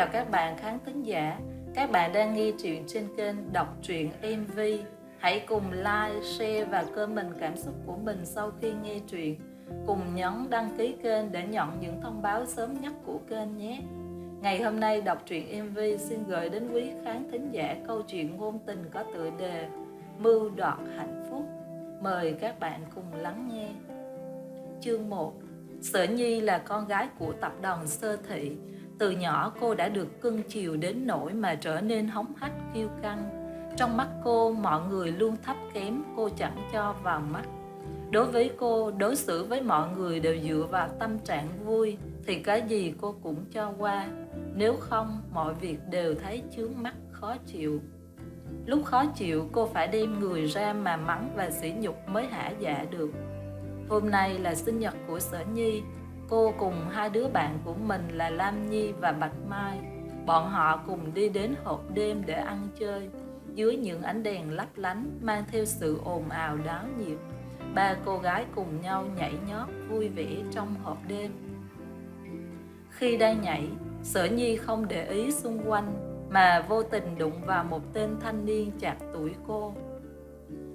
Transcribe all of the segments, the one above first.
chào các bạn khán thính giả. Các bạn đang nghe truyện trên kênh Đọc truyện MV. Hãy cùng like, share và comment cảm xúc của mình sau khi nghe truyện. Cùng nhấn đăng ký kênh để nhận những thông báo sớm nhất của kênh nhé. Ngày hôm nay Đọc truyện MV xin gửi đến quý khán thính giả câu chuyện ngôn tình có tựa đề Mưu đoạt hạnh phúc. Mời các bạn cùng lắng nghe. Chương 1. Sở Nhi là con gái của tập đoàn Sơ Thị. Từ nhỏ cô đã được cưng chiều đến nỗi mà trở nên hống hách kiêu căng. Trong mắt cô, mọi người luôn thấp kém, cô chẳng cho vào mắt. Đối với cô, đối xử với mọi người đều dựa vào tâm trạng vui, thì cái gì cô cũng cho qua. Nếu không, mọi việc đều thấy chướng mắt khó chịu. Lúc khó chịu, cô phải đem người ra mà mắng và sỉ nhục mới hả dạ được. Hôm nay là sinh nhật của Sở Nhi. Cô cùng hai đứa bạn của mình là Lam Nhi và Bạch Mai. Bọn họ cùng đi đến hộp đêm để ăn chơi. Dưới những ánh đèn lấp lánh mang theo sự ồn ào náo nhiệt, ba cô gái cùng nhau nhảy nhót vui vẻ trong hộp đêm. Khi đang nhảy, Sở Nhi không để ý xung quanh mà vô tình đụng vào một tên thanh niên chạc tuổi cô.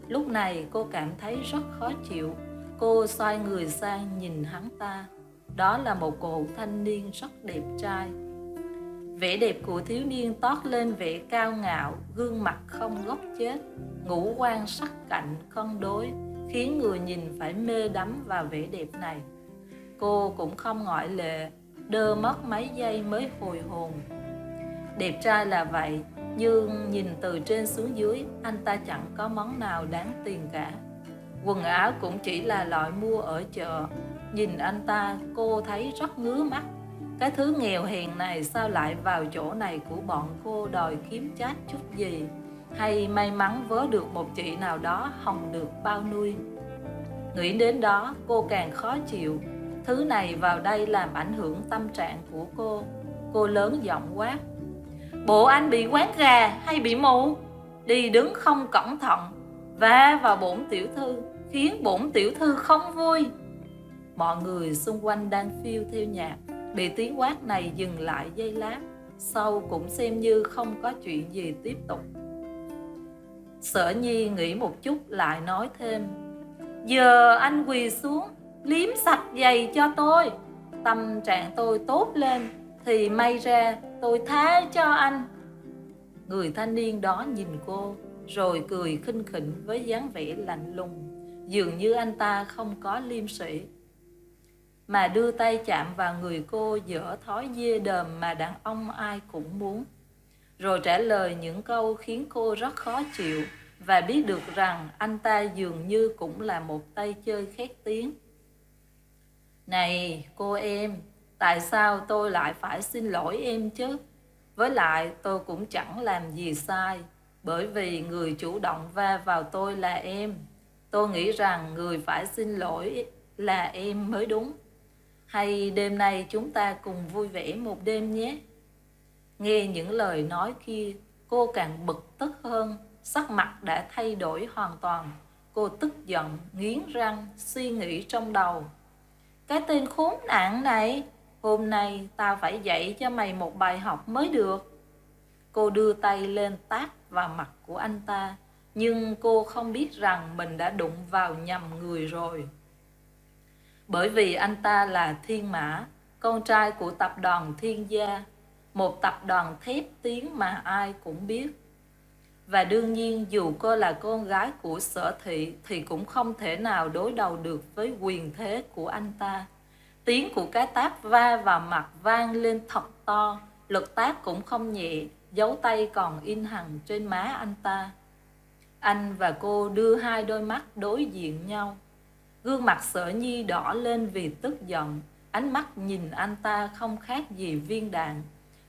Lúc này cô cảm thấy rất khó chịu. Cô xoay người sang nhìn hắn ta. Đó là một cậu thanh niên rất đẹp trai. Vẻ đẹp của thiếu niên toát lên vẻ cao ngạo, gương mặt không góc chết, ngũ quan sắc cạnh cân đối, khiến người nhìn phải mê đắm vào vẻ đẹp này. Cô cũng không ngoại lệ, đơ mất mấy giây mới hồi hồn. Đẹp trai là vậy, nhưng nhìn từ trên xuống dưới, anh ta chẳng có món nào đáng tiền cả. Quần áo cũng chỉ là loại mua ở chợ. Nhìn anh ta, cô thấy rất ngứa mắt. Cái thứ nghèo hèn này sao lại vào chỗ này của bọn cô đòi kiếm chác chút gì? Hay may mắn vớ được một chị nào đó hồng được bao nuôi? Nghĩ đến đó, cô càng khó chịu. Thứ này vào đây làm ảnh hưởng tâm trạng của cô. Cô lớn giọng quát: Bộ anh bị quán gà hay bị mù? Đi đứng không cẩn thận, va vào bổn tiểu thư, khiến bổn tiểu thư không vui. Mọi người xung quanh đang phiêu theo nhạc, bị tiếng quát này dừng lại giây lát, sau cũng xem như không có chuyện gì tiếp tục. Sở Nhi nghĩ một chút lại nói thêm: Giờ anh quỳ xuống, liếm sạch giày cho tôi. Tâm trạng tôi tốt lên thì may ra tôi tha cho anh. Người thanh niên đó nhìn cô, rồi cười khinh khỉnh với dáng vẻ lạnh lùng, dường như anh ta không có liêm sỉ, mà đưa tay chạm vào người cô dở thói dê đờm mà đàn ông ai cũng muốn, rồi trả lời những câu khiến cô rất khó chịu, và biết được rằng anh ta dường như cũng là một tay chơi khét tiếng. Này cô em, tại sao tôi lại phải xin lỗi em chứ? Với lại tôi cũng chẳng làm gì sai, bởi vì người chủ động va vào tôi là em. Tôi nghĩ rằng người phải xin lỗi là em mới đúng. Hay đêm nay chúng ta cùng vui vẻ một đêm nhé. Nghe những lời nói kia, cô càng bực tức hơn, sắc mặt đã thay đổi hoàn toàn. Cô tức giận, nghiến răng, suy nghĩ trong đầu: Cái tên khốn nạn này, hôm nay tao phải dạy cho mày một bài học mới được. Cô đưa tay lên tát vào mặt của anh ta, nhưng cô không biết rằng mình đã đụng vào nhầm người rồi. Bởi vì anh ta là Thiên Mã, con trai của tập đoàn Thiên Gia, một tập đoàn thép tiếng mà ai cũng biết. Và đương nhiên dù cô là con gái của Sở Thị thì cũng không thể nào đối đầu được với quyền thế của anh ta. Tiếng của cái tát va vào mặt vang lên thật to, lực tát cũng không nhẹ, dấu tay còn in hằn trên má anh ta. Anh và cô đưa hai đôi mắt đối diện nhau. Gương mặt Sở Nhi đỏ lên vì tức giận, ánh mắt nhìn anh ta không khác gì viên đạn.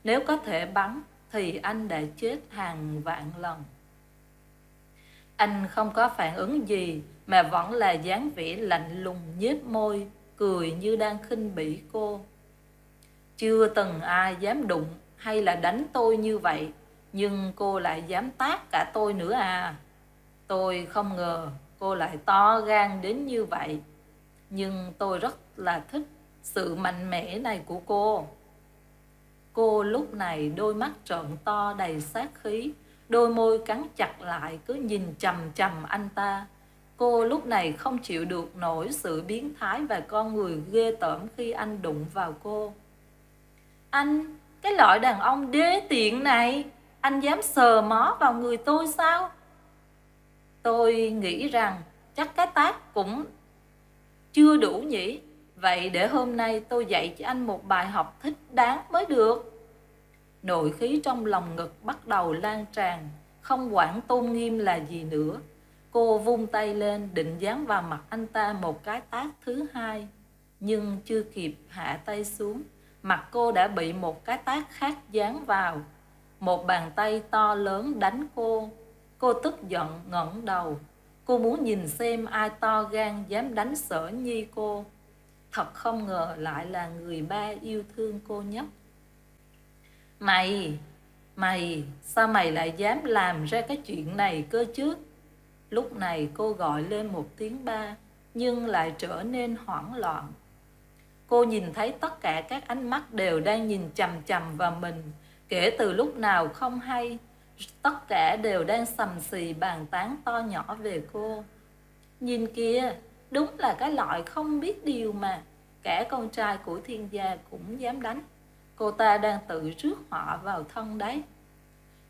Nếu có thể bắn thì anh đã chết hàng vạn lần. Anh không có phản ứng gì mà vẫn là dáng vẻ lạnh lùng nhếch môi, cười như đang khinh bỉ cô. Chưa từng ai dám đụng hay là đánh tôi như vậy, nhưng cô lại dám tát cả tôi nữa à? Tôi không ngờ cô lại to gan đến như vậy, nhưng tôi rất là thích sự mạnh mẽ này của cô. Cô lúc này đôi mắt trợn to đầy sát khí, đôi môi cắn chặt lại cứ nhìn chằm chằm anh ta. Cô lúc này không chịu được nổi sự biến thái và con người ghê tởm khi anh đụng vào cô. Anh, cái loại đàn ông đê tiện này, anh dám sờ mó vào người tôi sao? Tôi nghĩ rằng chắc cái tát cũng chưa đủ nhỉ. Vậy để hôm nay tôi dạy cho anh một bài học thích đáng mới được. Nội khí trong lòng ngực bắt đầu lan tràn, không quản tôn nghiêm là gì nữa. Cô vung tay lên định giáng vào mặt anh ta một cái tát thứ hai. Nhưng chưa kịp hạ tay xuống, mặt cô đã bị một cái tát khác giáng vào. Một bàn tay to lớn đánh cô. Cô tức giận ngẩng đầu. Cô muốn nhìn xem ai to gan dám đánh Sở Nhi cô. Thật không ngờ lại là người ba yêu thương cô nhất. Mày, sao mày lại dám làm ra cái chuyện này cơ chứ? Lúc này cô gọi lên một tiếng ba, nhưng lại trở nên hoảng loạn. Cô nhìn thấy tất cả các ánh mắt đều đang nhìn chằm chằm vào mình. Kể từ lúc nào không hay, tất cả đều đang sầm xì bàn tán to nhỏ về cô. Nhìn kìa, đúng là cái loại không biết điều mà. Cả con trai của thiên gia cũng dám đánh. Cô ta đang tự rước họa vào thân đấy.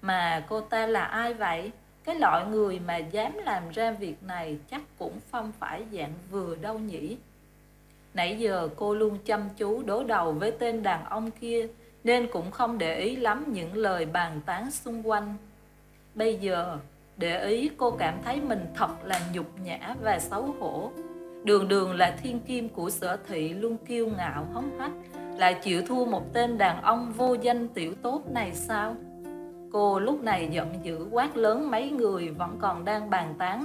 Mà cô ta là ai vậy? Cái loại người mà dám làm ra việc này chắc cũng không phải dạng vừa đâu nhỉ. Nãy giờ cô luôn chăm chú đối đầu với tên đàn ông kia, nên cũng không để ý lắm những lời bàn tán xung quanh. Bây giờ để ý, cô cảm thấy mình thật là nhục nhã và xấu hổ. Đường đường là thiên kim của Sở Thị luôn kiêu ngạo hống hách, lại chịu thua một tên đàn ông vô danh tiểu tốt này sao? Cô lúc này giận dữ quát lớn mấy người vẫn còn đang bàn tán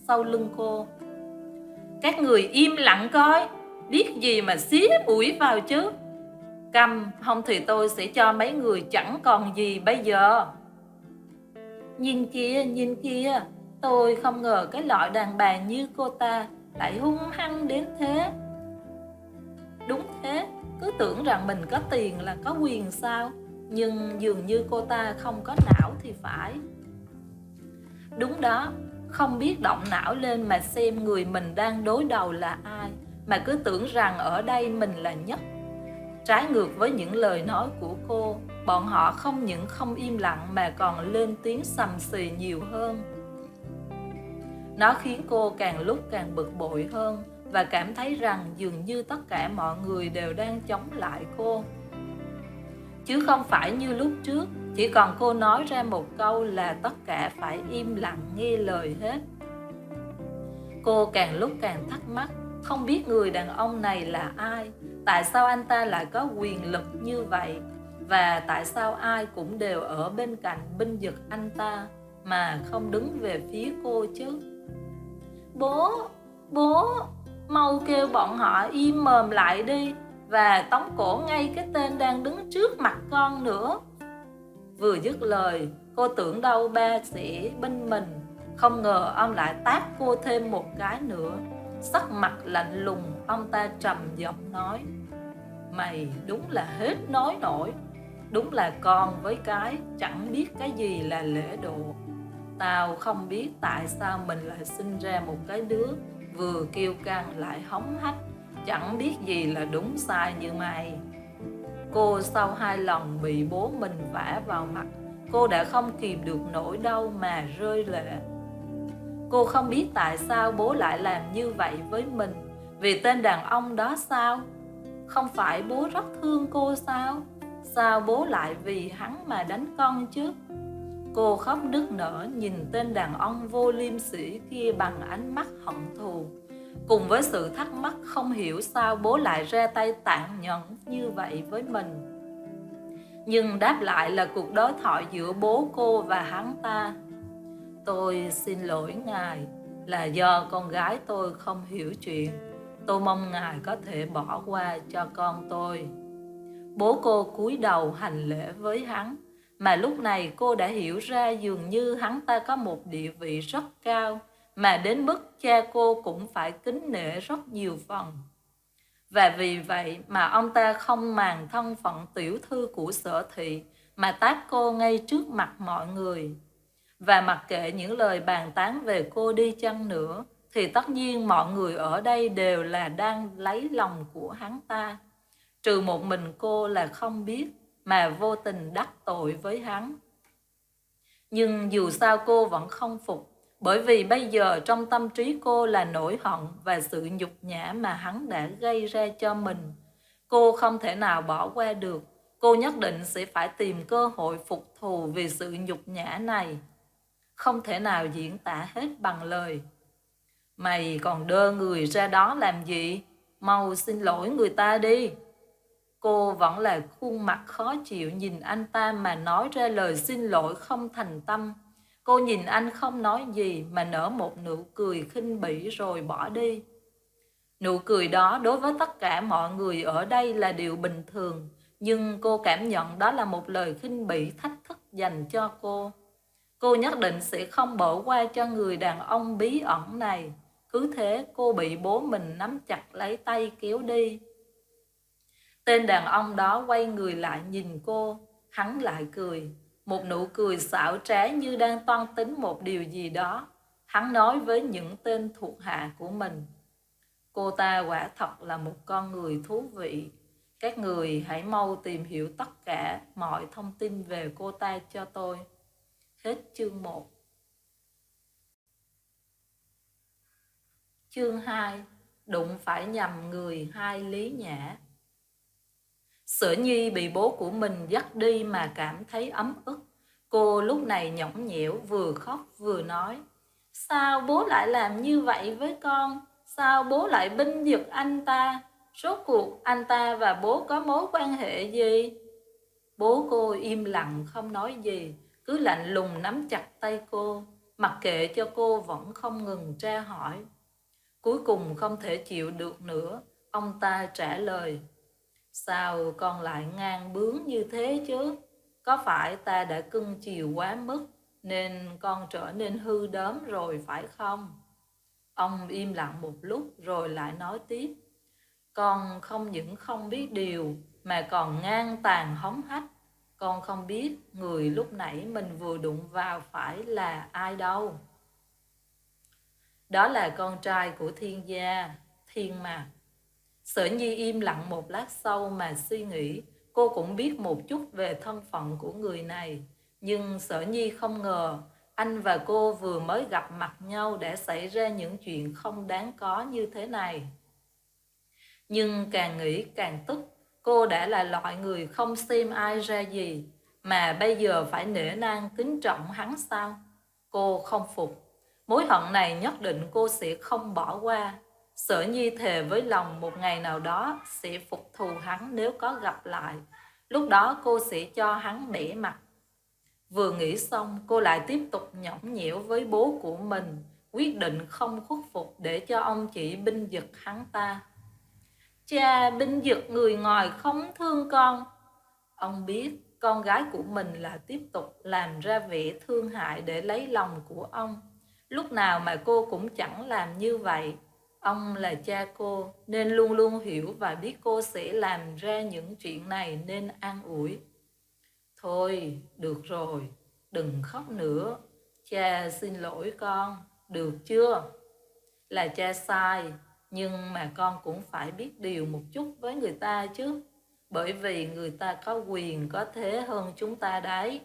sau lưng cô. Các người im lặng coi, biết gì mà xía mũi vào chứ. Câm, không thì tôi sẽ cho mấy người chẳng còn gì bây giờ. Nhìn kia, tôi không ngờ cái loại đàn bà như cô ta lại hung hăng đến thế. Đúng thế, cứ tưởng rằng mình có tiền là có quyền sao. Nhưng dường như cô ta không có não thì phải. Đúng đó, không biết động não lên mà xem người mình đang đối đầu là ai, mà cứ tưởng rằng ở đây mình là nhất. Trái ngược với những lời nói của cô, bọn họ không những không im lặng mà còn lên tiếng sầm xì nhiều hơn. Nó khiến cô càng lúc càng bực bội hơn và cảm thấy rằng dường như tất cả mọi người đều đang chống lại cô. Chứ không phải như lúc trước, chỉ còn cô nói ra một câu là tất cả phải im lặng nghe lời hết. Cô càng lúc càng thắc mắc, không biết người đàn ông này là ai, tại sao anh ta lại có quyền lực như vậy, và tại sao ai cũng đều ở bên cạnh binh vực anh ta mà không đứng về phía cô chứ. Bố, mau kêu bọn họ im mồm lại đi, và tống cổ ngay cái tên đang đứng trước mặt con nữa. Vừa dứt lời, cô tưởng đâu ba sẽ bên mình, không ngờ ông lại tát cô thêm một cái nữa. Sắc mặt lạnh lùng, ông ta trầm giọng nói: Mày đúng là hết nói nổi. Đúng là con với cái chẳng biết cái gì là lễ độ. Tao không biết tại sao mình lại sinh ra một cái đứa vừa kiêu căng lại hống hách, chẳng biết gì là đúng sai như mày. Cô sau 2 lần bị bố mình vả vào mặt, cô đã không kìm được nỗi đau mà rơi lệ. Cô không biết tại sao bố lại làm như vậy với mình. Vì tên đàn ông đó sao? Không phải bố rất thương cô sao? Sao bố lại vì hắn mà đánh con chứ? Cô khóc nức nở nhìn tên đàn ông vô liêm sỉ kia bằng ánh mắt hận thù, cùng với sự thắc mắc không hiểu sao bố lại ra tay tàn nhẫn như vậy với mình. Nhưng đáp lại là cuộc đối thoại giữa bố cô và hắn ta. Tôi xin lỗi ngài, là do con gái tôi không hiểu chuyện. Tôi mong ngài có thể bỏ qua cho con tôi. Bố cô cúi đầu hành lễ với hắn, mà lúc này cô đã hiểu ra dường như hắn ta có một địa vị rất cao, mà đến mức cha cô cũng phải kính nể rất nhiều phần. Và vì vậy mà ông ta không màng thân phận tiểu thư của Sở Thị mà tát cô ngay trước mặt mọi người. Và mặc kệ những lời bàn tán về cô đi chăng nữa, thì tất nhiên mọi người ở đây đều là đang lấy lòng của hắn ta. Trừ một mình cô là không biết, mà vô tình đắc tội với hắn. Nhưng dù sao cô vẫn không phục, bởi vì bây giờ trong tâm trí cô là nỗi hận và sự nhục nhã mà hắn đã gây ra cho mình. Cô không thể nào bỏ qua được, cô nhất định sẽ phải tìm cơ hội phục thù vì sự nhục nhã này. Không thể nào diễn tả hết bằng lời. Mày còn đơ người ra đó làm gì? Mau xin lỗi người ta đi. Cô vẫn là khuôn mặt khó chịu nhìn anh ta mà nói ra lời xin lỗi không thành tâm. Cô nhìn anh không nói gì mà nở một nụ cười khinh bỉ rồi bỏ đi. Nụ cười đó đối với tất cả mọi người ở đây là điều bình thường, nhưng cô cảm nhận đó là một lời khinh bỉ thách thức dành cho cô. Cô nhất định sẽ không bỏ qua cho người đàn ông bí ẩn này. Cứ thế cô bị bố mình nắm chặt lấy tay kéo đi. Tên đàn ông đó quay người lại nhìn cô, hắn lại cười. Một nụ cười xảo trá như đang toan tính một điều gì đó. Hắn nói với những tên thuộc hạ của mình: cô ta quả thật là một con người thú vị. Các người hãy mau tìm hiểu tất cả mọi thông tin về cô ta cho tôi. Hết chương 1. Chương 2. Đụng phải nhầm người hai Lý Nhã. Sở Nhi bị bố của mình dắt đi mà cảm thấy ấm ức. Cô lúc này nhõng nhẽo vừa khóc vừa nói: sao bố lại làm như vậy với con? Sao bố lại binh vực anh ta? Rốt cuộc anh ta và bố có mối quan hệ gì? Bố cô im lặng không nói gì, cứ lạnh lùng nắm chặt tay cô, mặc kệ cho cô vẫn không ngừng tra hỏi. Cuối cùng không thể chịu được nữa, ông ta trả lời: sao con lại ngang bướng như thế chứ? Có phải ta đã cưng chiều quá mức nên con trở nên hư đớm rồi phải không? Ông im lặng một lúc rồi lại nói tiếp: con không những không biết điều mà còn ngang tàn hống hách. Con không biết người lúc nãy mình vừa đụng vào phải là ai đâu. Đó là con trai của Thiên gia, Thiên Mạc. Sở Nhi im lặng một lát sau mà suy nghĩ. Cô cũng biết một chút về thân phận của người này, nhưng Sở Nhi không ngờ anh và cô vừa mới gặp mặt nhau đã xảy ra những chuyện không đáng có như thế này. Nhưng càng nghĩ càng tức. Cô đã là loại người không xem ai ra gì, mà bây giờ phải nể nang kính trọng hắn sao? Cô không phục. Mối hận này nhất định cô sẽ không bỏ qua. Sở Nhi thề với lòng một ngày nào đó sẽ phục thù hắn nếu có gặp lại. Lúc đó cô sẽ cho hắn bẻ mặt. Vừa nghĩ xong, cô lại tiếp tục nhõng nhẽo với bố của mình, quyết định không khuất phục để cho ông chị binh vực hắn ta. Cha binh vực người ngoài không thương con. Ông biết con gái của mình là tiếp tục làm ra vẻ thương hại để lấy lòng của ông. Lúc nào mà cô cũng chẳng làm như vậy. Ông là cha cô nên luôn luôn hiểu và biết cô sẽ làm ra những chuyện này nên an ủi. Thôi, được rồi, đừng khóc nữa. Cha xin lỗi con, được chưa? Là cha sai, nhưng mà con cũng phải biết điều một chút với người ta chứ. Bởi vì người ta có quyền có thế hơn chúng ta đấy.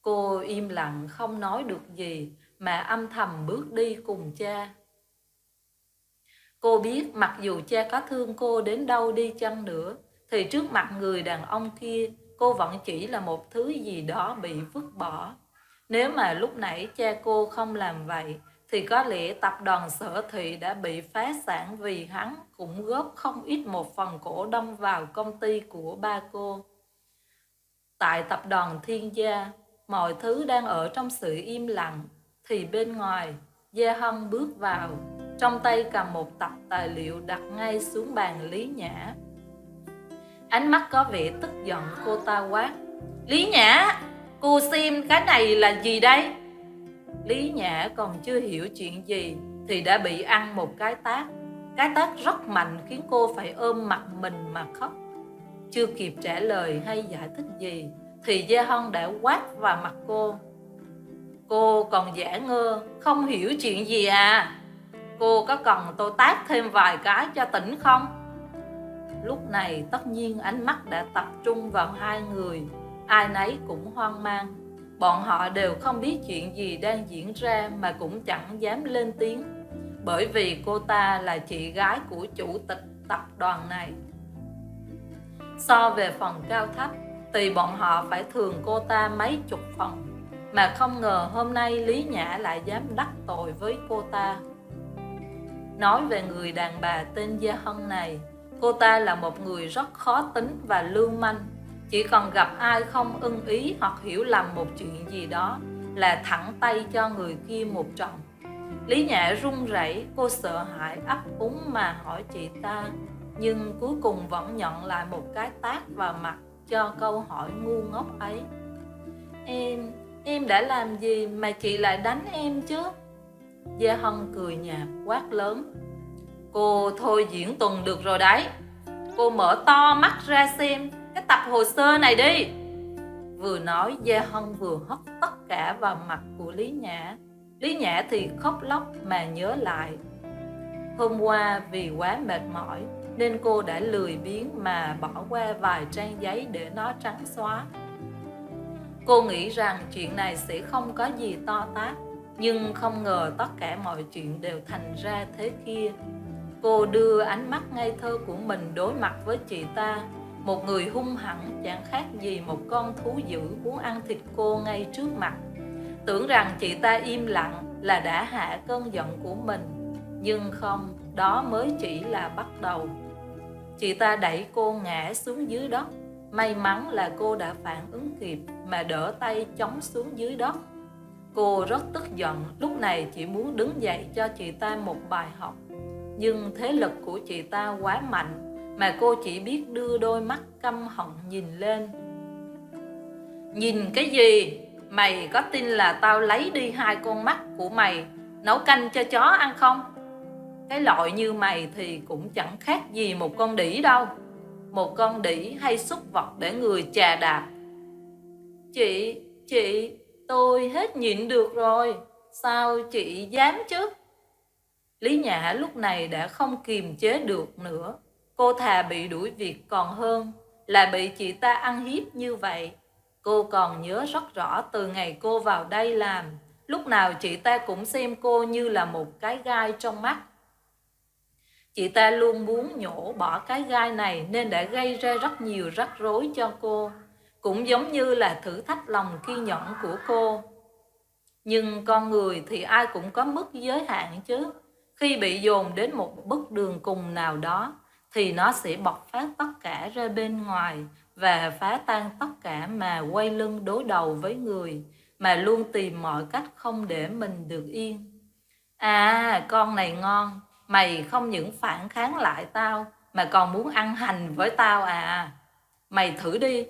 Cô im lặng không nói được gì mà âm thầm bước đi cùng cha. Cô biết mặc dù cha có thương cô đến đâu đi chăng nữa thì trước mặt người đàn ông kia cô vẫn chỉ là một thứ gì đó bị vứt bỏ. Nếu mà lúc nãy cha cô không làm vậy thì có lẽ tập đoàn Sở Thị đã bị phá sản vì hắn cũng góp không ít một phần cổ đông vào công ty của ba cô. Tại tập đoàn Thiên gia, mọi thứ đang ở trong sự im lặng thì bên ngoài, Gia Hân bước vào, trong tay cầm một tập tài liệu đặt ngay xuống bàn Lý Nhã. Ánh mắt có vẻ tức giận, cô ta quát: Lý Nhã, cô xem cái này là gì đây? Lý Nhã còn chưa hiểu chuyện gì thì đã bị ăn một cái tát. Cái tát rất mạnh khiến cô phải ôm mặt mình mà khóc. Chưa kịp trả lời hay giải thích gì thì Gia Hân đã quát vào mặt cô. Cô còn giả ngơ, không hiểu chuyện gì à? Cô có cần tôi tát thêm vài cái cho tỉnh không? Lúc này tất nhiên ánh mắt đã tập trung vào hai người. Ai nấy cũng hoang mang. Bọn họ đều không biết chuyện gì đang diễn ra mà cũng chẳng dám lên tiếng, bởi vì cô ta là chị gái của chủ tịch tập đoàn này. So về phần cao thấp thì bọn họ phải thường cô ta mấy chục phần, mà không ngờ hôm nay Lý Nhã lại dám đắc tội với cô ta. Nói về người đàn bà tên Gia Hân này, cô ta là một người rất khó tính và lưu manh. Chỉ cần gặp ai không ưng ý hoặc hiểu lầm một chuyện gì đó là thẳng tay cho người kia một trận. Lý Nhã run rẩy, cô sợ hãi ấp úng mà hỏi chị ta, nhưng cuối cùng vẫn nhận lại một cái tát vào mặt cho câu hỏi ngu ngốc ấy. Em đã làm gì mà chị lại đánh em chứ? Gia Hân cười nhạt quát lớn. Cô thôi diễn tuần được rồi đấy. Cô mở to mắt ra xem cái tập hồ sơ này đi. Vừa nói Gia Hân vừa hất tất cả vào mặt của Lý Nhã. Lý Nhã thì khóc lóc mà nhớ lại. Hôm qua vì quá mệt mỏi nên cô đã lười biếng mà bỏ qua vài trang giấy để nó trắng xóa. Cô nghĩ rằng chuyện này sẽ không có gì to tát, nhưng không ngờ tất cả mọi chuyện đều thành ra thế kia. Cô đưa ánh mắt ngây thơ của mình đối mặt với chị ta, một người hung hãn chẳng khác gì một con thú dữ muốn ăn thịt cô ngay trước mặt. Tưởng rằng chị ta im lặng là đã hạ cơn giận của mình, nhưng không, đó mới chỉ là bắt đầu. Chị ta đẩy cô ngã xuống dưới đất. May mắn là cô đã phản ứng kịp mà đỡ tay chống xuống dưới đất. Cô rất tức giận, lúc này chỉ muốn đứng dậy cho chị ta một bài học. Nhưng thế lực của chị ta quá mạnh mà cô chỉ biết đưa đôi mắt căm hận nhìn lên. Nhìn cái gì? Mày có tin là tao lấy đi hai con mắt của mày nấu canh cho chó ăn không? Cái loại như mày thì cũng chẳng khác gì một con đĩ đâu. Một con đĩ hay súc vật để người chà đạp. Chị, tôi hết nhịn được rồi. Sao chị dám chứ? Lý Nhã lúc này đã không kiềm chế được nữa. Cô thà bị đuổi việc còn hơn là bị chị ta ăn hiếp như vậy. Cô còn nhớ rất rõ từ ngày cô vào đây làm, lúc nào chị ta cũng xem cô như là một cái gai trong mắt. Chị ta luôn muốn nhổ bỏ cái gai này nên đã gây ra rất nhiều rắc rối cho cô, cũng giống như là thử thách lòng kiên nhẫn của cô. Nhưng con người thì ai cũng có mức giới hạn chứ. Khi bị dồn đến một bước đường cùng nào đó thì nó sẽ bộc phát tất cả ra bên ngoài và phá tan tất cả mà quay lưng đối đầu với người mà luôn tìm mọi cách không để mình được yên. À, con này ngon, mày không những phản kháng lại tao mà còn muốn ăn hành với tao à? Mày thử đi.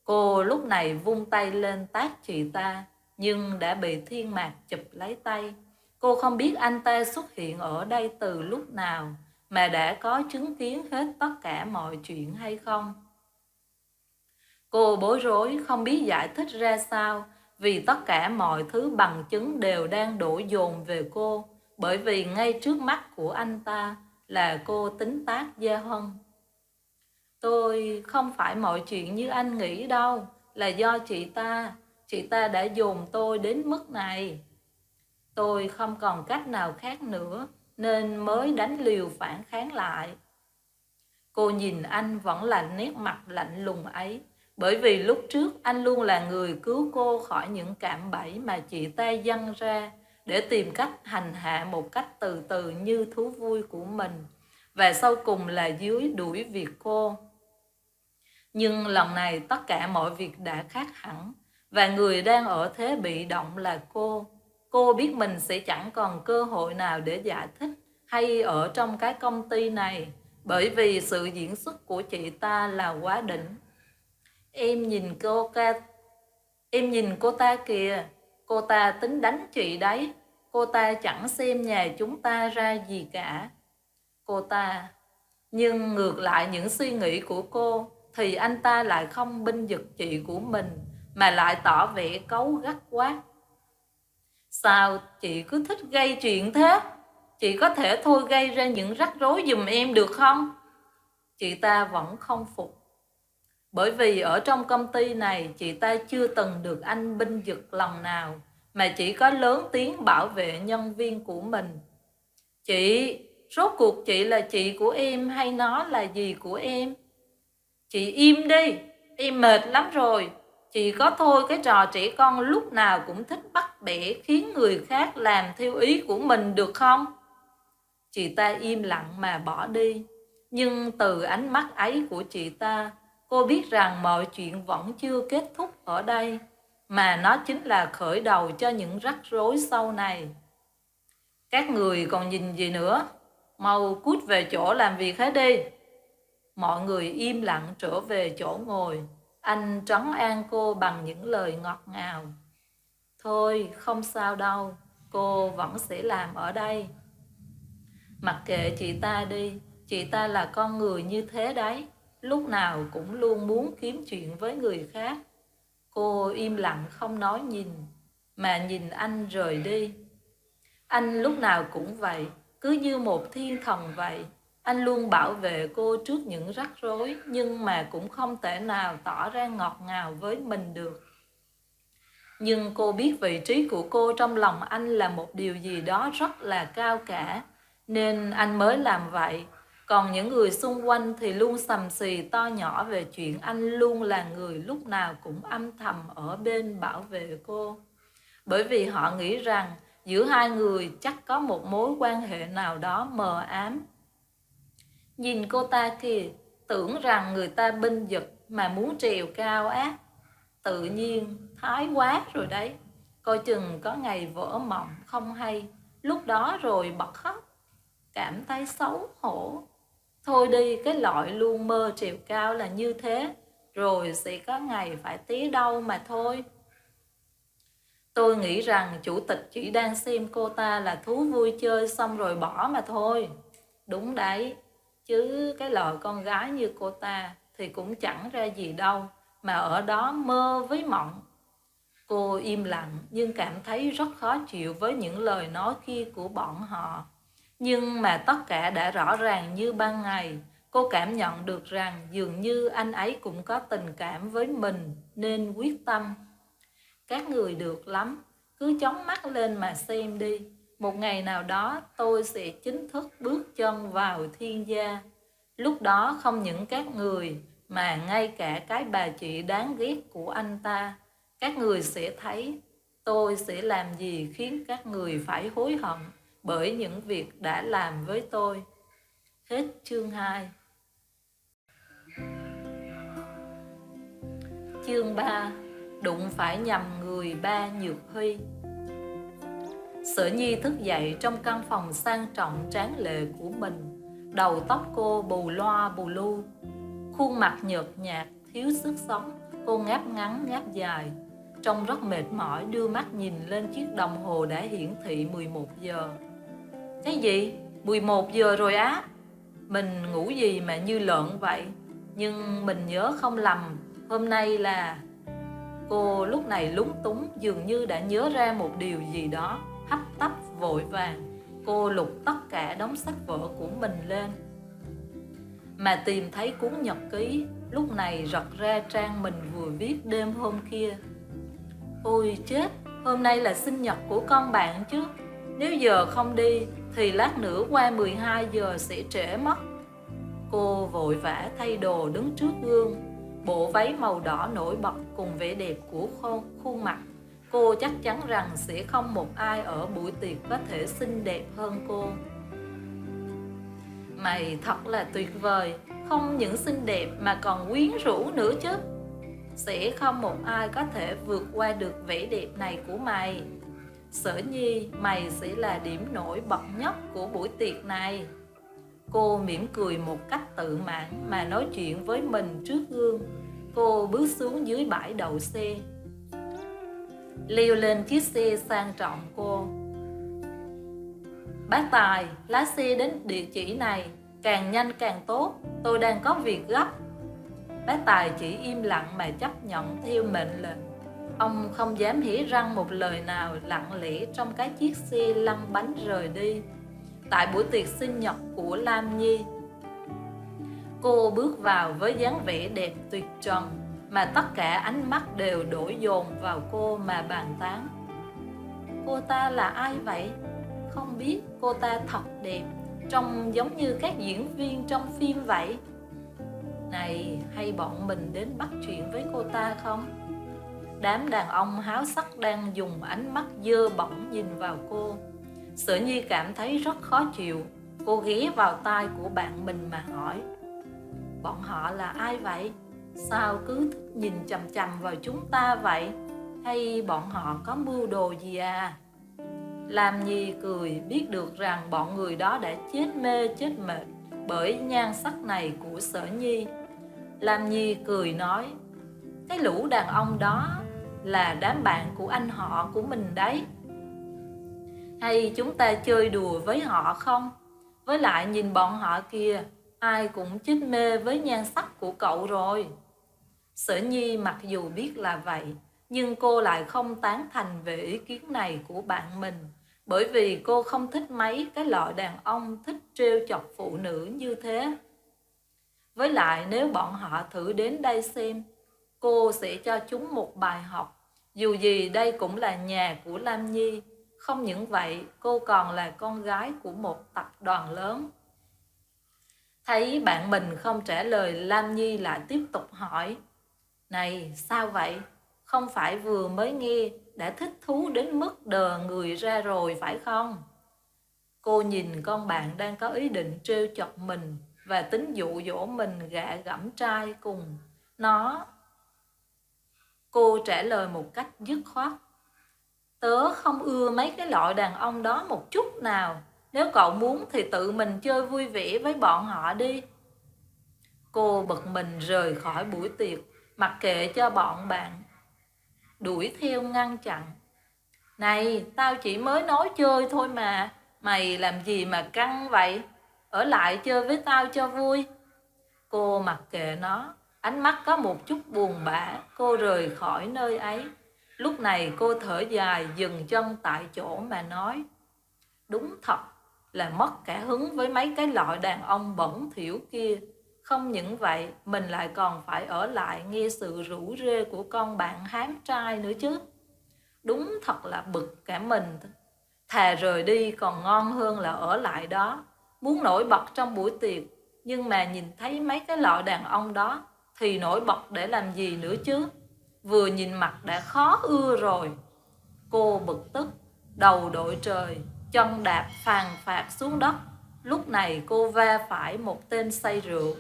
Cô lúc này vung tay lên tát chị ta, nhưng đã bị Thiên Mạc chụp lấy tay. Cô không biết anh ta xuất hiện ở đây từ lúc nào mà đã có chứng kiến hết tất cả mọi chuyện hay không. Cô bối rối không biết giải thích ra sao, vì tất cả mọi thứ bằng chứng đều đang đổ dồn về cô, bởi vì ngay trước mắt của anh ta là cô tính tát Gia Hân. Tôi không phải mọi chuyện như anh nghĩ đâu, là do chị ta đã dồn tôi đến mức này. Tôi không còn cách nào khác nữa nên mới đánh liều phản kháng lại. Cô nhìn anh vẫn là nét mặt lạnh lùng ấy, bởi vì lúc trước anh luôn là người cứu cô khỏi những cạm bẫy mà chị ta dăng ra để tìm cách hành hạ một cách từ từ như thú vui của mình, và sau cùng là dưới đuổi việc cô. Nhưng lần này tất cả mọi việc đã khác hẳn, và người đang ở thế bị động là cô. Cô biết mình sẽ chẳng còn cơ hội nào để giải thích hay ở trong cái công ty này, bởi vì sự diễn xuất của chị ta là quá đỉnh. Em nhìn cô ta kìa, cô ta tính đánh chị đấy. Cô ta chẳng xem nhà chúng ta ra gì cả. Cô ta. Nhưng ngược lại những suy nghĩ của cô thì anh ta lại không bênh vực chị của mình, mà lại tỏ vẻ cáu gắt quát. Sao chị cứ thích gây chuyện thế? Chị có thể thôi gây ra những rắc rối giùm em được không? Chị ta vẫn không phục. Bởi vì ở trong công ty này chị ta chưa từng được anh bênh vực lần nào, mà chỉ có lớn tiếng bảo vệ nhân viên của mình. Chị, rốt cuộc chị là chị của em hay nó là gì của em? Chị im đi, em mệt lắm rồi. Chị có thôi cái trò trẻ con lúc nào cũng thích bắt bẻ khiến người khác làm theo ý của mình được không? Chị ta im lặng mà bỏ đi. Nhưng từ ánh mắt ấy của chị ta, cô biết rằng mọi chuyện vẫn chưa kết thúc ở đây, mà nó chính là khởi đầu cho những rắc rối sau này. Các người còn nhìn gì nữa? Mau cút về chỗ làm việc hết đi. Mọi người im lặng trở về chỗ ngồi. Anh trấn an cô bằng những lời ngọt ngào. Thôi, không sao đâu, cô vẫn sẽ làm ở đây. Mặc kệ chị ta đi, chị ta là con người như thế đấy, lúc nào cũng luôn muốn kiếm chuyện với người khác. Cô im lặng không nói mà nhìn anh rời đi. Anh lúc nào cũng vậy, cứ như một thiên thần vậy. Anh luôn bảo vệ cô trước những rắc rối, nhưng mà cũng không thể nào tỏ ra ngọt ngào với mình được. Nhưng cô biết vị trí của cô trong lòng anh là một điều gì đó rất là cao cả, nên anh mới làm vậy. Còn những người xung quanh thì luôn sầm xì to nhỏ về chuyện anh luôn là người lúc nào cũng âm thầm ở bên bảo vệ cô. Bởi vì họ nghĩ rằng giữa hai người chắc có một mối quan hệ nào đó mờ ám. Nhìn cô ta kìa, tưởng rằng người ta bênh vực mà muốn trèo cao á. Tự nhiên, thái quá rồi đấy. Coi chừng có ngày vỡ mộng không hay, lúc đó rồi bật khóc, cảm thấy xấu hổ. Thôi đi, cái loại luôn mơ trèo cao là như thế, rồi sẽ có ngày phải té đau mà thôi. Tôi nghĩ rằng chủ tịch chỉ đang xem cô ta là thú vui chơi xong rồi bỏ mà thôi. Đúng đấy, chứ cái loại con gái như cô ta thì cũng chẳng ra gì đâu, mà ở đó mơ với mộng. Cô im lặng nhưng cảm thấy rất khó chịu với những lời nói kia của bọn họ. Nhưng mà tất cả đã rõ ràng như ban ngày. Cô cảm nhận được rằng dường như anh ấy cũng có tình cảm với mình nên quyết tâm. Các người được lắm, cứ chóng mắt lên mà xem đi. Một ngày nào đó tôi sẽ chính thức bước chân vào thiên gia. Lúc đó không những các người mà ngay cả cái bà chị đáng ghét của anh ta, các người sẽ thấy tôi sẽ làm gì khiến các người phải hối hận bởi những việc đã làm với tôi. Hết chương 2. Chương 3. Đụng phải nhầm người ba Nhược Huy. Sở Nhi thức dậy trong căn phòng sang trọng tráng lệ của mình. Đầu tóc cô bù loa bù lu, khuôn mặt nhợt nhạt, thiếu sức sống. Cô ngáp ngắn ngáp dài, trông rất mệt mỏi, đưa mắt nhìn lên chiếc đồng hồ đã hiển thị 11 giờ. Cái gì? 11 giờ rồi á? Mình ngủ gì mà như lợn vậy? Nhưng mình nhớ không lầm, hôm nay là... Cô lúc này lúng túng, dường như đã nhớ ra một điều gì đó. Hấp tấp vội vàng, cô lục tất cả đống sách vở của mình lên, mà tìm thấy cuốn nhật ký. Lúc này rật ra trang mình vừa viết đêm hôm kia. Ôi chết, hôm nay là sinh nhật của con bạn chứ. Nếu giờ không đi thì lát nữa qua 12 giờ sẽ trễ mất. Cô vội vã thay đồ đứng trước gương. Bộ váy màu đỏ nổi bật cùng vẻ đẹp của khuôn mặt. Cô chắc chắn rằng sẽ không một ai ở buổi tiệc có thể xinh đẹp hơn cô. Mày thật là tuyệt vời, không những xinh đẹp mà còn quyến rũ nữa chứ. Sẽ không một ai có thể vượt qua được vẻ đẹp này của mày. Sở Nhi, mày sẽ là điểm nổi bật nhất của buổi tiệc này. Cô mỉm cười một cách tự mãn mà nói chuyện với mình trước gương. Cô bước xuống dưới bãi đậu xe, leo lên chiếc xe sang trọng cô. Bác Tài, lái xe đến địa chỉ này, càng nhanh càng tốt, tôi đang có việc gấp. Bác Tài chỉ im lặng mà chấp nhận theo mệnh lệnh. Ông không dám hé răng một lời nào, lặng lẽ trong cái chiếc xe lăn bánh rời đi. Tại buổi tiệc sinh nhật của Lam Nhi, cô bước vào với dáng vẻ đẹp tuyệt trần, mà tất cả ánh mắt đều đổ dồn vào cô mà bàn tán. Cô ta là ai vậy? Không biết, cô ta thật đẹp, trông giống như các diễn viên trong phim vậy. Này, hay bọn mình đến bắt chuyện với cô ta không? Đám đàn ông háo sắc đang dùng ánh mắt dơ bẩn nhìn vào cô. Sở Nhi cảm thấy rất khó chịu. Cô ghé vào tai của bạn mình mà hỏi: bọn họ là ai vậy? Sao cứ thích nhìn chằm chằm vào chúng ta vậy? Hay bọn họ có mưu đồ gì à? Lam Nhi cười, biết được rằng bọn người đó đã chết mê chết mệt bởi nhan sắc này của Sở Nhi. Lam Nhi cười nói: cái lũ đàn ông đó là đám bạn của anh họ của mình đấy. Hay chúng ta chơi đùa với họ không? Với lại nhìn bọn họ kìa, ai cũng chết mê với nhan sắc của cậu rồi. Sở Nhi mặc dù biết là vậy, nhưng cô lại không tán thành về ý kiến này của bạn mình, bởi vì cô không thích mấy cái loại đàn ông thích trêu chọc phụ nữ như thế. Với lại nếu bọn họ thử đến đây xem, cô sẽ cho chúng một bài học. Dù gì đây cũng là nhà của Lam Nhi. Không những vậy, cô còn là con gái của một tập đoàn lớn. Thấy bạn mình không trả lời, Lam Nhi lại tiếp tục hỏi: này, sao vậy? Không phải vừa mới nghe đã thích thú đến mức đờ người ra rồi phải không? Cô nhìn con bạn đang có ý định trêu chọc mình và tính dụ dỗ mình gạ gẫm trai cùng nó. Cô trả lời một cách dứt khoát: tớ không ưa mấy cái loại đàn ông đó một chút nào. Nếu cậu muốn thì tự mình chơi vui vẻ với bọn họ đi. Cô bực mình rời khỏi buổi tiệc, mặc kệ cho bọn bạn đuổi theo ngăn chặn. Này, tao chỉ mới nói chơi thôi mà, mày làm gì mà căng vậy? Ở lại chơi với tao cho vui. Cô mặc kệ nó, ánh mắt có một chút buồn bã. Cô rời khỏi nơi ấy. Lúc này cô thở dài, dừng chân tại chỗ mà nói: đúng thật là mất cả hứng với mấy cái loại đàn ông bẩn thỉu kia. Không những vậy, mình lại còn phải ở lại nghe sự rủ rê của con bạn hám trai nữa chứ. Đúng thật là bực cả mình. Thà rời đi còn ngon hơn là ở lại đó. Muốn nổi bật trong buổi tiệc, nhưng mà nhìn thấy mấy cái loại đàn ông đó thì nổi bật để làm gì nữa chứ? Vừa nhìn mặt đã khó ưa rồi. Cô bực tức, đầu đội trời, chân đạp phàn phạt xuống đất. Lúc này cô va phải một tên say rượu.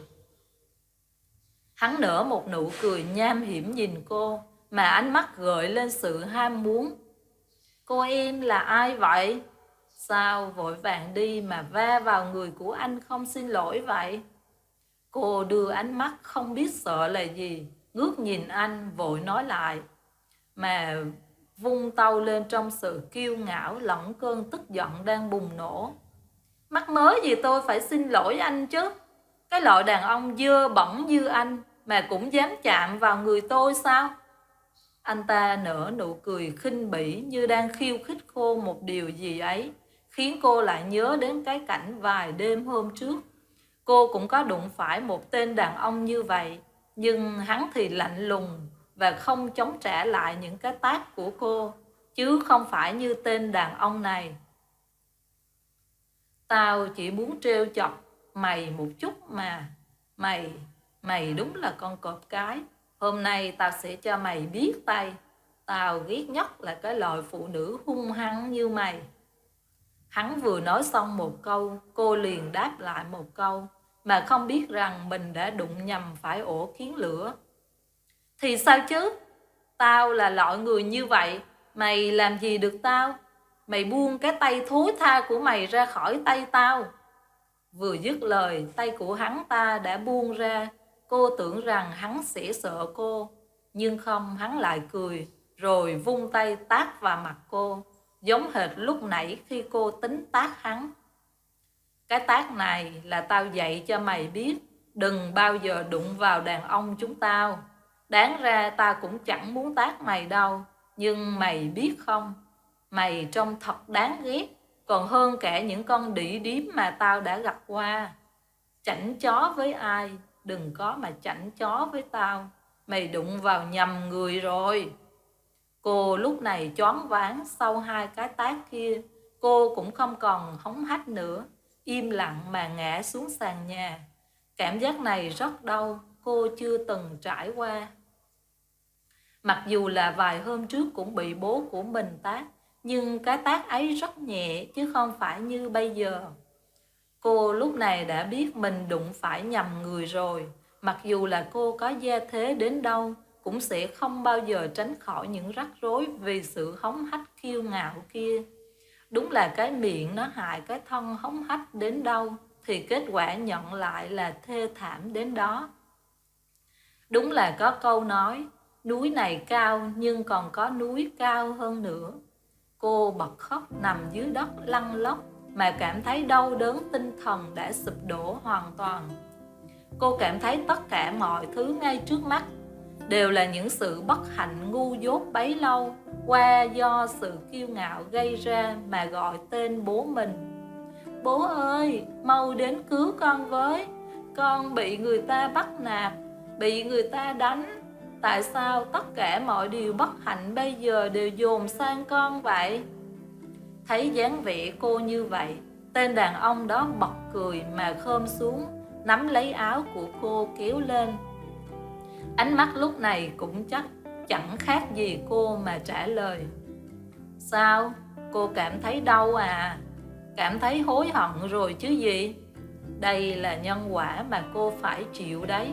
Hắn nở một nụ cười nham hiểm nhìn cô, mà ánh mắt gợi lên sự ham muốn. Cô em là ai vậy? Sao vội vàng đi mà va vào người của anh không xin lỗi vậy? Cô đưa ánh mắt không biết sợ là gì, ngước nhìn anh vội nói lại, mà vung tâu lên trong sự kiêu ngạo lẫn cơn tức giận đang bùng nổ. Mắc mớ gì tôi phải xin lỗi anh chứ? Cái loại đàn ông dơ bẩn như anh mà cũng dám chạm vào người tôi sao? Anh ta nở nụ cười khinh bỉ như đang khiêu khích cô một điều gì ấy, khiến cô lại nhớ đến cái cảnh vài đêm hôm trước. Cô cũng có đụng phải một tên đàn ông như vậy, nhưng hắn thì lạnh lùng và không chống trả lại những cái tát của cô, chứ không phải như tên đàn ông này. Tao chỉ muốn trêu chọc mày một chút mà. Mày đúng là con cọp cái. Hôm nay tao sẽ cho mày biết tay. Tao ghét nhất là cái loại phụ nữ hung hăng như mày. Hắn vừa nói xong một câu, cô liền đáp lại một câu, mà không biết rằng mình đã đụng nhầm phải ổ kiến lửa. Thì sao chứ? Tao là loại người như vậy, mày làm gì được tao? Mày buông cái tay thối tha của mày ra khỏi tay tao. Vừa dứt lời, tay của hắn ta đã buông ra. Cô tưởng rằng hắn sẽ sợ cô, nhưng không, hắn lại cười, rồi vung tay tát vào mặt cô. giống hệt lúc nãy khi cô tính tát hắn. Cái tát này là tao dạy cho mày biết, đừng bao giờ đụng vào đàn ông chúng tao. Đáng ra tao cũng chẳng muốn tát mày đâu, nhưng mày biết không, mày trông thật đáng ghét, còn hơn cả những con đĩ điếm mà tao đã gặp qua. Chảnh chó với ai, đừng có mà chảnh chó với tao, mày đụng vào nhầm người rồi. Cô lúc này choáng váng sau hai cái tát kia, cô cũng không còn hống hách nữa, im lặng mà ngã xuống sàn nhà. Cảm giác này rất đau, cô chưa từng trải qua. Mặc dù là vài hôm trước cũng bị bố của mình tát, nhưng cái tát ấy rất nhẹ chứ không phải như bây giờ. Cô lúc này đã biết mình đụng phải nhầm người rồi. Mặc dù là cô có gia thế đến đâu, cũng sẽ không bao giờ tránh khỏi những rắc rối vì sự hống hách kiêu ngạo kia. Đúng là cái miệng nó hại cái thân hống hách đến đâu, thì kết quả nhận lại là thê thảm đến đó. Đúng là có câu nói, núi này cao nhưng còn có núi cao hơn nữa. Cô bật khóc nằm dưới đất lăn lóc mà cảm thấy đau đớn tinh thần đã sụp đổ hoàn toàn. Cô cảm thấy tất cả mọi thứ ngay trước mắt đều là những sự bất hạnh ngu dốt bấy lâu qua do sự kiêu ngạo gây ra mà gọi tên bố mình. Bố ơi, mau đến cứu con với, con bị người ta bắt nạt, bị người ta đánh. Tại sao tất cả mọi điều bất hạnh bây giờ đều dồn sang con vậy? Thấy dáng vẻ cô như vậy, tên đàn ông đó bật cười mà khom xuống, nắm lấy áo của cô kéo lên. Ánh mắt lúc này cũng chắc chẳng khác gì cô mà trả lời. Sao? Cô cảm thấy đau à? Cảm thấy hối hận rồi chứ gì? Đây là nhân quả mà cô phải chịu đấy.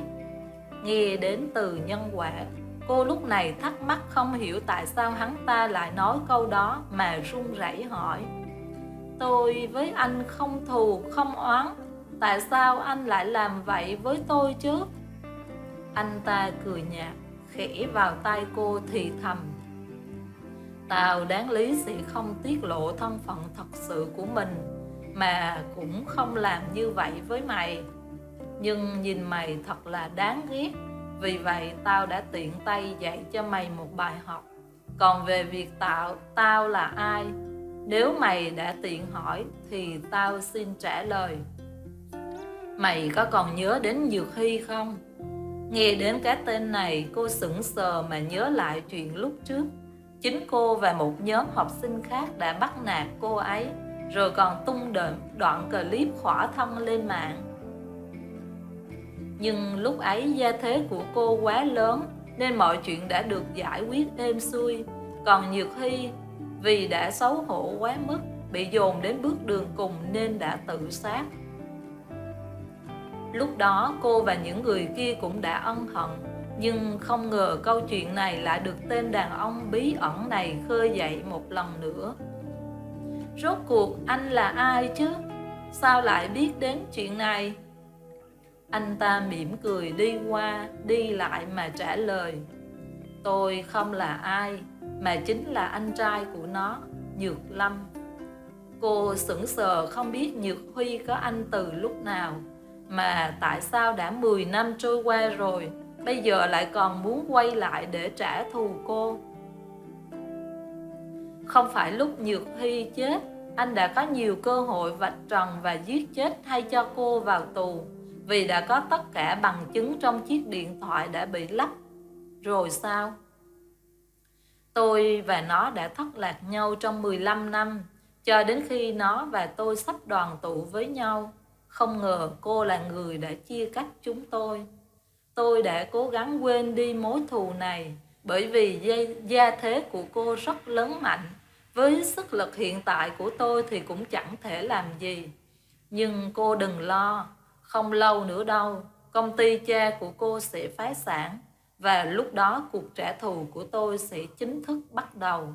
Nghe đến từ nhân quả, cô lúc này thắc mắc không hiểu tại sao hắn ta lại nói câu đó mà run rẩy hỏi. Tôi với anh không thù không oán, tại sao anh lại làm vậy với tôi chứ? Anh ta cười nhạt, khẽ vào tai cô thì thầm. Tao đáng lý sẽ không tiết lộ thân phận thật sự của mình, mà cũng không làm như vậy với mày. Nhưng nhìn mày thật là đáng ghét, vì vậy tao đã tiện tay dạy cho mày một bài học. Còn về việc tao là ai, nếu mày đã tiện hỏi thì tao xin trả lời. Mày có còn nhớ đến Nhược Hy không? Nghe đến cái tên này, cô sững sờ mà nhớ lại chuyện lúc trước. Chính cô và một nhóm học sinh khác đã bắt nạt cô ấy, rồi còn tung đoạn clip khỏa thân lên mạng. Nhưng lúc ấy gia thế của cô quá lớn nên mọi chuyện đã được giải quyết êm xuôi. Còn Nhược Hy vì đã xấu hổ quá mức, bị dồn đến bước đường cùng nên đã tự sát. Lúc đó cô và những người kia cũng đã ân hận, nhưng không ngờ câu chuyện này lại được tên đàn ông bí ẩn này khơi dậy một lần nữa. Rốt cuộc anh là ai chứ? Sao lại biết đến chuyện này? Anh ta mỉm cười đi qua đi lại mà trả lời. Tôi không là ai, mà chính là anh trai của nó, Nhược Lâm. Cô sững sờ không biết Nhược Huy có anh từ lúc nào, mà tại sao đã 10 năm trôi qua rồi, bây giờ lại còn muốn quay lại để trả thù cô. Không phải lúc Nhược Hy chết, anh đã có nhiều cơ hội vạch trần và giết chết hay cho cô vào tù, vì đã có tất cả bằng chứng trong chiếc điện thoại đã bị lắp. Rồi sao? Tôi và nó đã thất lạc nhau trong 15 năm, cho đến khi nó và tôi sắp đoàn tụ với nhau. Không ngờ cô là người đã chia cách chúng tôi. Tôi đã cố gắng quên đi mối thù này, bởi vì gia thế của cô rất lớn mạnh. Với sức lực hiện tại của tôi thì cũng chẳng thể làm gì. Nhưng cô đừng lo, không lâu nữa đâu, công ty cha của cô sẽ phá sản, và lúc đó cuộc trả thù của tôi sẽ chính thức bắt đầu.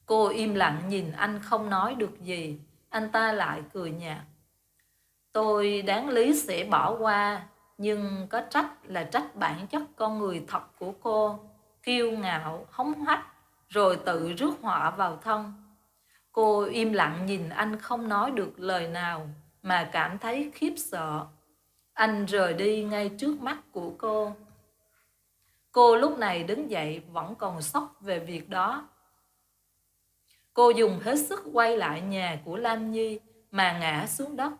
Cô im lặng nhìn anh không nói được gì. Anh ta lại cười nhạt. Tôi đáng lý sẽ bỏ qua, nhưng có trách là trách bản chất con người thật của cô, kiêu ngạo, hống hách, rồi tự rước họa vào thân. Cô im lặng nhìn anh không nói được lời nào mà cảm thấy khiếp sợ. Anh rời đi ngay trước mắt của cô. Cô lúc này đứng dậy vẫn còn sốc về việc đó. Cô dùng hết sức quay lại nhà của Lam Nhi mà ngã xuống đất.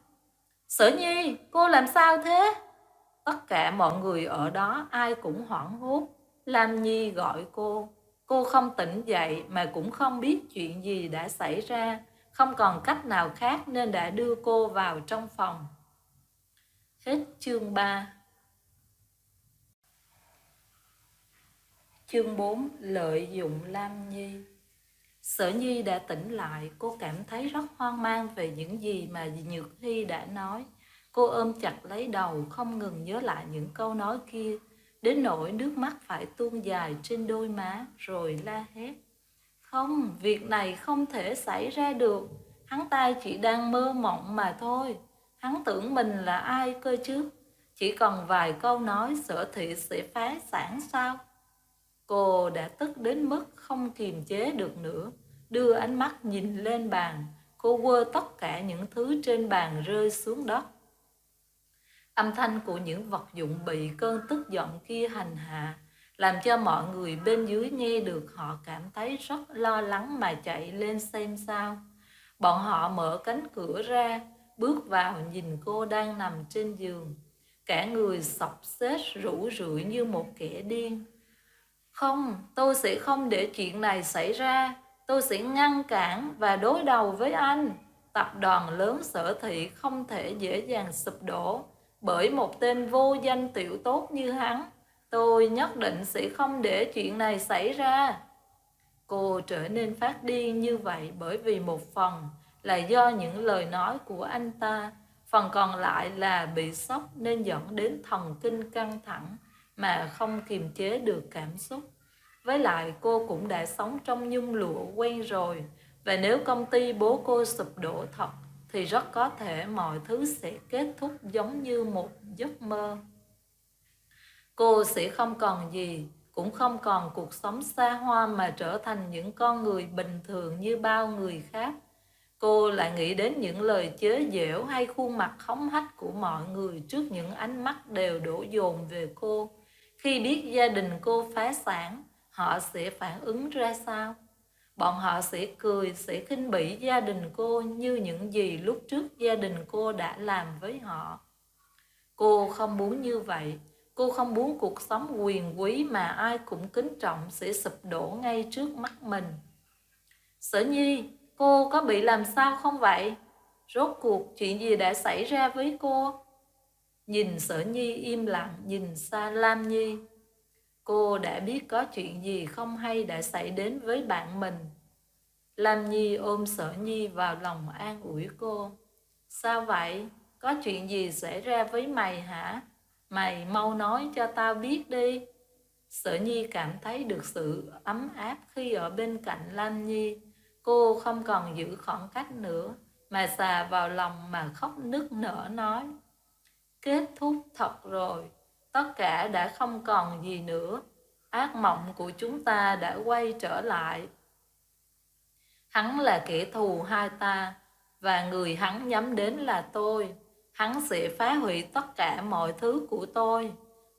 Sở Nhi, cô làm sao thế? Tất cả mọi người ở đó ai cũng hoảng hốt. Lam Nhi gọi cô. Cô không tỉnh dậy mà cũng không biết chuyện gì đã xảy ra. Không còn cách nào khác nên đã đưa cô vào trong phòng. Hết chương 3. Chương 4. Lợi dụng Lam Nhi. Sở Nhi đã tỉnh lại, cô cảm thấy rất hoang mang về những gì mà Nhược Hy đã nói. Cô ôm chặt lấy đầu, không ngừng nhớ lại những câu nói kia, đến nỗi nước mắt phải tuôn dài trên đôi má, rồi la hét. Không, việc này không thể xảy ra được. Hắn ta chỉ đang mơ mộng mà thôi. Hắn tưởng mình là ai cơ chứ? Chỉ còn vài câu nói Sở Thị sẽ phá sản sao? Cô đã tức đến mức không kiềm chế được nữa. Đưa ánh mắt nhìn lên bàn. Cô quơ tất cả những thứ trên bàn rơi xuống đất. Âm thanh của những vật dụng bị cơn tức giận kia hành hạ làm cho mọi người bên dưới nghe được. Họ cảm thấy rất lo lắng mà chạy lên xem sao. Bọn họ mở cánh cửa ra, bước vào nhìn cô đang nằm trên giường, cả người xộc xếch rũ rượi như một kẻ điên. Không, tôi sẽ không để chuyện này xảy ra. Tôi sẽ ngăn cản và đối đầu với anh. Tập đoàn lớn Sở Thị không thể dễ dàng sụp đổ bởi một tên vô danh tiểu tốt như hắn. Tôi nhất định sẽ không để chuyện này xảy ra. Cô trở nên phát điên như vậy bởi vì một phần là do những lời nói của anh ta, phần còn lại là bị sốc nên dẫn đến thần kinh căng thẳng mà không kiềm chế được cảm xúc. Với lại cô cũng đã sống trong nhung lụa quen rồi, và nếu công ty bố cô sụp đổ thật thì rất có thể mọi thứ sẽ kết thúc giống như một giấc mơ. Cô sẽ không còn gì, cũng không còn cuộc sống xa hoa mà trở thành những con người bình thường như bao người khác. Cô lại nghĩ đến những lời chế giễu hay khuôn mặt hống hách của mọi người trước những ánh mắt đều đổ dồn về cô. Khi biết gia đình cô phá sản, họ sẽ phản ứng ra sao? Bọn họ sẽ cười, sẽ khinh bỉ gia đình cô như những gì lúc trước gia đình cô đã làm với họ. Cô không muốn như vậy. Cô không muốn cuộc sống quyền quý mà ai cũng kính trọng sẽ sụp đổ ngay trước mắt mình. Sở Nhi, cô có bị làm sao không vậy? Rốt cuộc chuyện gì đã xảy ra với cô? Nhìn Sở Nhi im lặng nhìn xa Lam Nhi. Cô đã biết có chuyện gì không hay đã xảy đến với bạn mình. Lam Nhi ôm Sở Nhi vào lòng an ủi cô. Sao vậy? Có chuyện gì xảy ra với mày hả? Mày mau nói cho tao biết đi. Sở Nhi cảm thấy được sự ấm áp khi ở bên cạnh Lam Nhi. Cô không còn giữ khoảng cách nữa mà xà vào lòng mà khóc nức nở nói. Kết thúc thật rồi, tất cả đã không còn gì nữa. Ác mộng của chúng ta đã quay trở lại. Hắn là kẻ thù hai ta, và người hắn nhắm đến là tôi. Hắn sẽ phá hủy tất cả mọi thứ của tôi.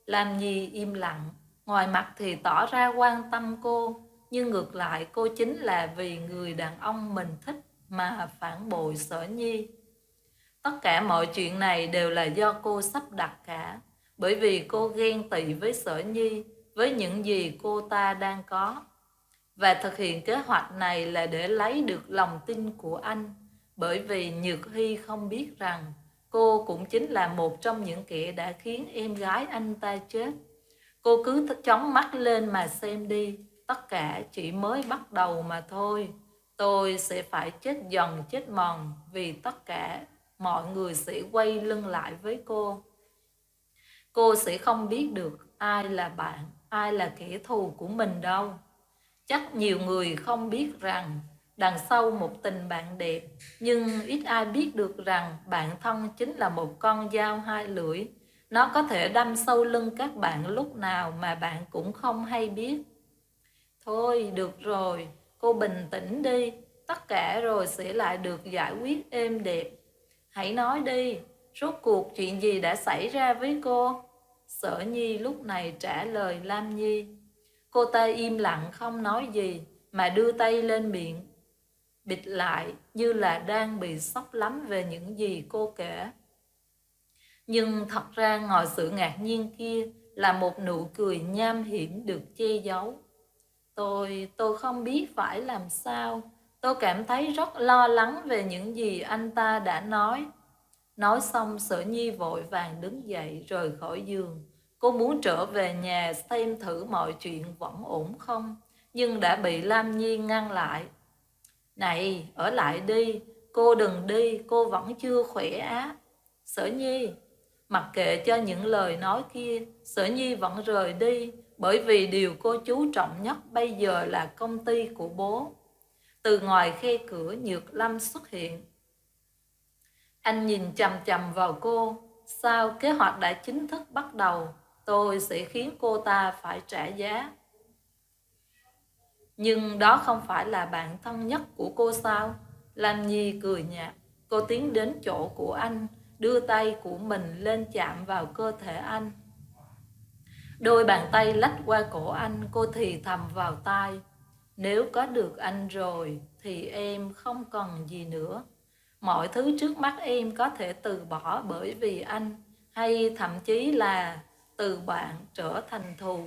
Lam Nhi im lặng, ngoài mặt thì tỏ ra quan tâm cô, nhưng ngược lại cô chính là vì người đàn ông mình thích mà phản bội Sở Nhi. Tất cả mọi chuyện này đều là do cô sắp đặt cả, bởi vì cô ghen tị với Sở Nhi, với những gì cô ta đang có. Và thực hiện kế hoạch này là để lấy được lòng tin của anh, bởi vì Nhược Hy không biết rằng cô cũng chính là một trong những kẻ đã khiến em gái anh ta chết. Cô cứ chóng mắt lên mà xem đi, tất cả chỉ mới bắt đầu mà thôi. Tôi sẽ phải chết dần chết mòn vì tất cả mọi người sẽ quay lưng lại với cô. Cô sẽ không biết được ai là bạn, ai là kẻ thù của mình đâu. Chắc nhiều người không biết rằng đằng sau một tình bạn đẹp, nhưng ít ai biết được rằng bạn thân chính là một con dao hai lưỡi. Nó có thể đâm sâu lưng các bạn lúc nào mà bạn cũng không hay biết. Thôi được rồi, cô bình tĩnh đi, tất cả rồi sẽ lại được giải quyết êm đẹp. Hãy nói đi, rốt cuộc chuyện gì đã xảy ra với cô? Sở Nhi lúc này trả lời Lam Nhi. Cô ta im lặng không nói gì mà đưa tay lên miệng, bịt lại như là đang bị sốc lắm về những gì cô kể. Nhưng thật ra ngoài sự ngạc nhiên kia là một nụ cười nham hiểm được che giấu. Tôi không biết phải làm sao. Tôi cảm thấy rất lo lắng về những gì anh ta đã nói. Nói xong Sở Nhi vội vàng đứng dậy rời khỏi giường. Cô muốn trở về nhà xem thử mọi chuyện vẫn ổn không, nhưng đã bị Lam Nhi ngăn lại. Này, ở lại đi, cô đừng đi, cô vẫn chưa khỏe á. Sở Nhi, mặc kệ cho những lời nói kia, Sở Nhi vẫn rời đi, bởi vì điều cô chú trọng nhất bây giờ là công ty của bố. Từ ngoài khe cửa Nhược Lâm xuất hiện. Anh nhìn chằm chằm vào cô. Sao kế hoạch đã chính thức bắt đầu, tôi sẽ khiến cô ta phải trả giá. Nhưng đó không phải là bạn thân nhất của cô sao? Lam Nhi cười nhạt. Cô tiến đến chỗ của anh, đưa tay của mình lên chạm vào cơ thể anh. Đôi bàn tay lách qua cổ anh, cô thì thầm vào tai. Nếu có được anh rồi thì em không cần gì nữa. Mọi thứ trước mắt em có thể từ bỏ bởi vì anh, hay thậm chí là từ bạn trở thành thù.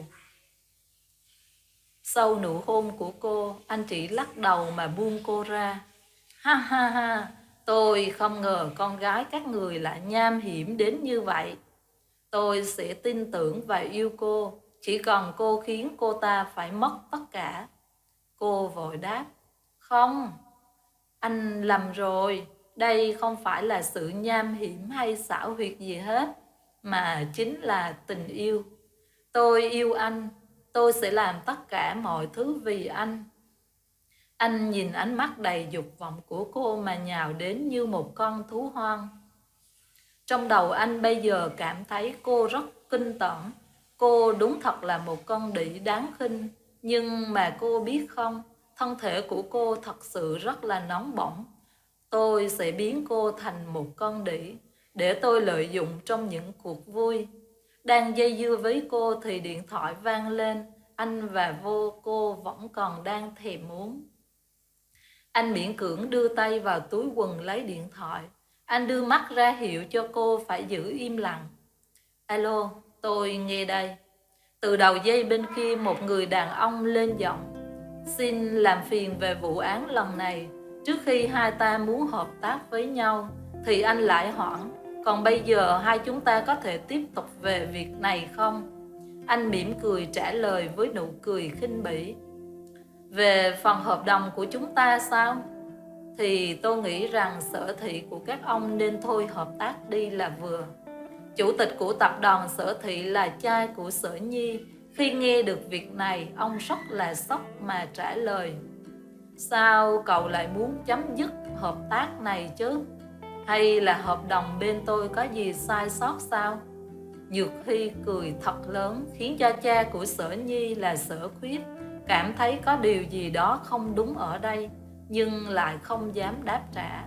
Sau nụ hôn của cô, anh chỉ lắc đầu mà buông cô ra. Ha ha ha, tôi không ngờ con gái các người lại nham hiểm đến như vậy. Tôi sẽ tin tưởng và yêu cô, chỉ cần cô khiến cô ta phải mất tất cả. Cô vội đáp. Không, anh lầm rồi. Đây không phải là sự nham hiểm hay xảo huyệt gì hết, mà chính là tình yêu. Tôi yêu anh, tôi sẽ làm tất cả mọi thứ vì anh. Anh nhìn ánh mắt đầy dục vọng của cô mà nhào đến như một con thú hoang. Trong đầu anh bây giờ cảm thấy cô rất kinh tởm. Cô đúng thật là một con đĩ đáng khinh. Nhưng mà cô biết không, thân thể của cô thật sự rất là nóng bỏng. Tôi sẽ biến cô thành một con đĩ để tôi lợi dụng trong những cuộc vui. Đang dây dưa với cô thì điện thoại vang lên. Anh và cô vẫn còn đang thèm muốn. Anh miễn cưỡng đưa tay vào túi quần lấy điện thoại. Anh đưa mắt ra hiệu cho cô phải giữ im lặng. Alo, tôi nghe đây. Từ đầu dây bên kia một người đàn ông lên giọng. Xin làm phiền về vụ án lần này. Trước khi hai ta muốn hợp tác với nhau thì anh lại hoãn. Còn bây giờ hai chúng ta có thể tiếp tục về việc này không? Anh mỉm cười trả lời với nụ cười khinh bỉ. Về phần hợp đồng của chúng ta sao? Thì tôi nghĩ rằng Sở Thị của các ông nên thôi hợp tác đi là vừa. Chủ tịch của tập đoàn Sở Thị là trai của Sở Nhi. Khi nghe được việc này, ông rất là sốc mà trả lời. Sao cậu lại muốn chấm dứt hợp tác này chứ? Hay là hợp đồng bên tôi có gì sai sót sao? Nhược Hy cười thật lớn khiến cho cha của Sở Nhi là Sở Khuyết cảm thấy có điều gì đó không đúng ở đây, nhưng lại không dám đáp trả.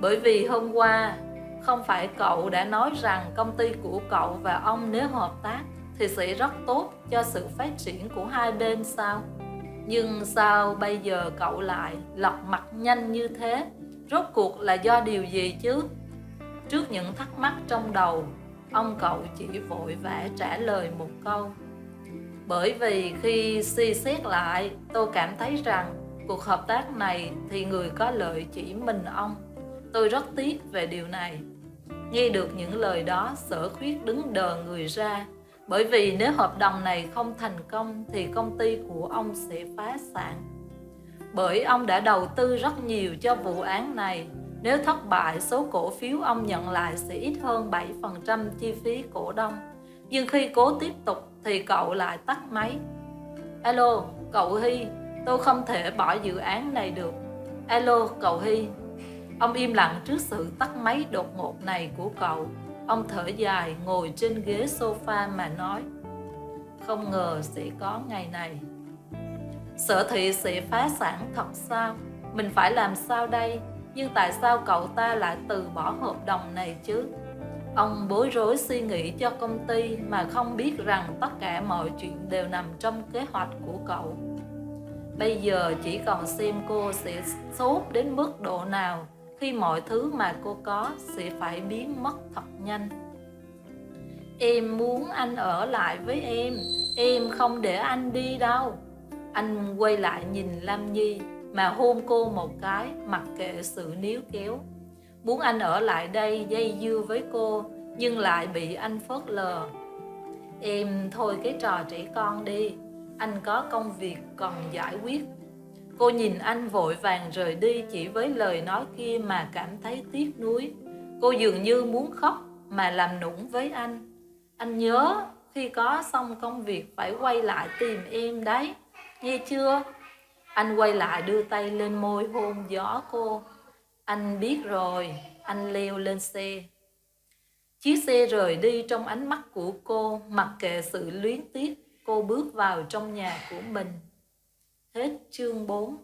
Bởi vì hôm qua không phải cậu đã nói rằng công ty của cậu và ông nếu hợp tác thì sẽ rất tốt cho sự phát triển của hai bên sao? Nhưng sao bây giờ cậu lại lật mặt nhanh như thế? Rốt cuộc là do điều gì chứ? Trước những thắc mắc trong đầu, ông cậu chỉ vội vã trả lời một câu. Bởi vì khi suy xét lại, tôi cảm thấy rằng cuộc hợp tác này thì người có lợi chỉ mình ông. Tôi rất tiếc về điều này. Nghe được những lời đó, Sở Khuyết đứng đờ người ra. Bởi vì nếu hợp đồng này không thành công thì công ty của ông sẽ phá sản. Bởi ông đã đầu tư rất nhiều cho vụ án này. Nếu thất bại, số cổ phiếu ông nhận lại sẽ ít hơn 7% chi phí cổ đông. Nhưng khi cố tiếp tục thì cậu lại tắt máy. Alo, cậu Hy, tôi không thể bỏ dự án này được. Alo, cậu Hy. Ông im lặng trước sự tắt máy đột ngột này của cậu. Ông thở dài ngồi trên ghế sofa mà nói. Không ngờ sẽ có ngày này. Sở thị sẽ phá sản thật sao? Mình phải làm sao đây? Nhưng tại sao cậu ta lại từ bỏ hợp đồng này chứ? Ông bối rối suy nghĩ cho công ty mà không biết rằng tất cả mọi chuyện đều nằm trong kế hoạch của cậu. Bây giờ chỉ còn xem cô sẽ sốt đến mức độ nào khi mọi thứ mà cô có sẽ phải biến mất thật nhanh. Em muốn anh ở lại với em không để anh đi đâu. Anh quay lại nhìn Lam Nhi mà hôn cô một cái, mặc kệ sự níu kéo. Muốn anh ở lại đây dây dưa với cô, nhưng lại bị anh phớt lờ. Em thôi cái trò trẻ con đi, anh có công việc cần giải quyết. Cô nhìn anh vội vàng rời đi chỉ với lời nói kia mà cảm thấy tiếc nuối. Cô dường như muốn khóc mà làm nũng với anh. Anh nhớ khi có xong công việc phải quay lại tìm em đấy, nghe chưa? Anh quay lại đưa tay lên môi hôn gió cô. Anh biết rồi. Anh leo lên xe. Chiếc xe rời đi trong ánh mắt của cô, mặc kệ sự luyến tiếc. Cô bước vào trong nhà của mình. Hết chương 4.